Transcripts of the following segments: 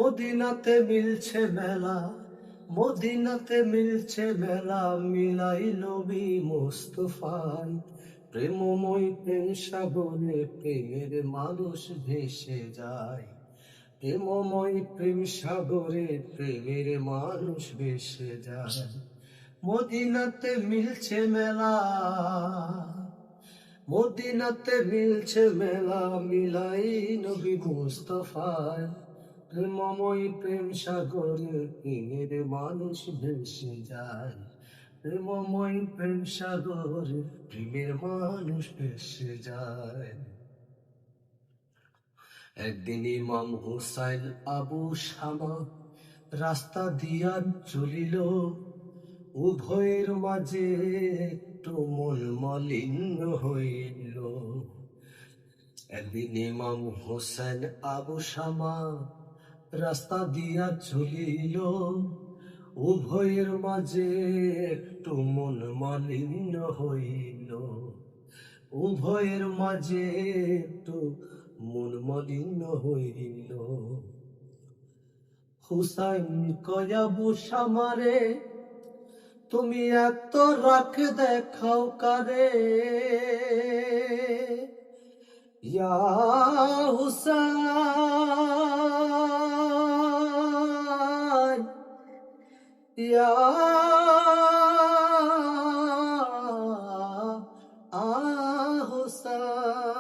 মদিনাতে মিলছে মেলা, মদিনাতে মিলছে মেলা, মিলাই নবী মুস্তাফায়। প্রেমময় প্রেম সাগরে প্রেমের মানুষ ভেসে যায়। প্রেমময় প্রেম সাগরে প্রেমের মানুষ ভেসে যায়। মদিনাতে মিলছে মেলা, মদিনাতে মিলছে মেলা, মিলাই নবী মুস্তাফায়। প্রেমময় প্রেম সাগরে প্রেমের মানুষ ভেসে যায়। প্রেমময় প্রেম সাগরে প্রেমের মানুষ ভেসে যায়। একদিন ইমাম হুসাইন আবু শামা রাস্তা দিয়া চলিল, উভয়ের মাঝে একটু মন মলিন হইল। একদিন ইমাম হুসাইন আবু শামা রাস্তা দিয়া চলিল, উভয়ের মাঝে একটু মন মলিন হইল। উভয়ের মাঝে একটু মন মলিন হইল। হুসাইন কয় আবু শামারে, তুমি এত রাগ দেখাও কারে? ইয়া হুসাইন, ইয়া হুসাইন,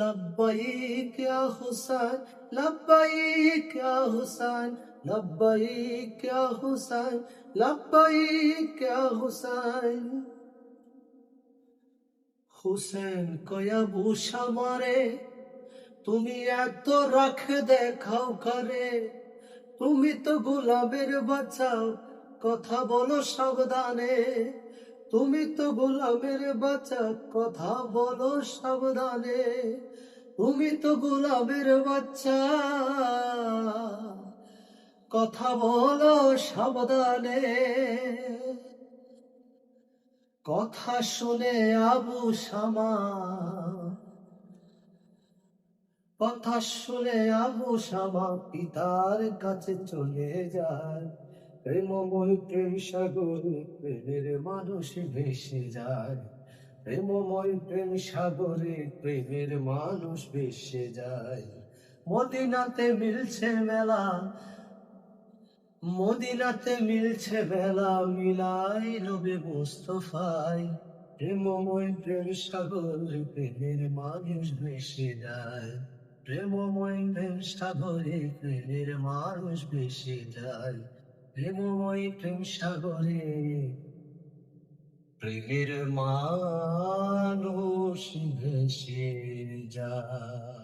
লব্বাইক ইয়া হুসাইন, লব্বাইক ইয়া হুসাইন, লব্বাইক ইয়া হুসাইন, লব্বাইক ইয়া হুসাইন। হুসেন কয় আবু শামারে, তুমি এত রাখ দেখাও করে? তুমি তো গোলামের বাচ্চা, কথা বলো সাবধানে। তুমি তো গোলামের বাচ্চা, কথা বলো সাবধানে। তুমি তো গোলামের বাচ্চা, কথা বলো সাবধানে। কথা শুনে আবু শামা, কথা শুনে আবু শামা পিতার কাছে চলে যায়। প্রেমময় প্রেম সাগরে প্রেমের মানুষ ভেসে যায়। প্রেমময় প্রেম সাগরে প্রেমের মানুষ ভেসে যায়। মদিনাতে মিলছে মেলা, মদিনাতে মিলছে মেলা, মিলাই নবী মুস্তাফায়। প্রেমময় প্রেম সাগরে প্রেমের মানুষ ভেসে যায়। প্রেমময় প্রেম সাগরে প্রেমের মানুষ ভেসে যায়। প্রেমময় প্রেম সাগরে প্রেমের মানুষ ভেসে যায়।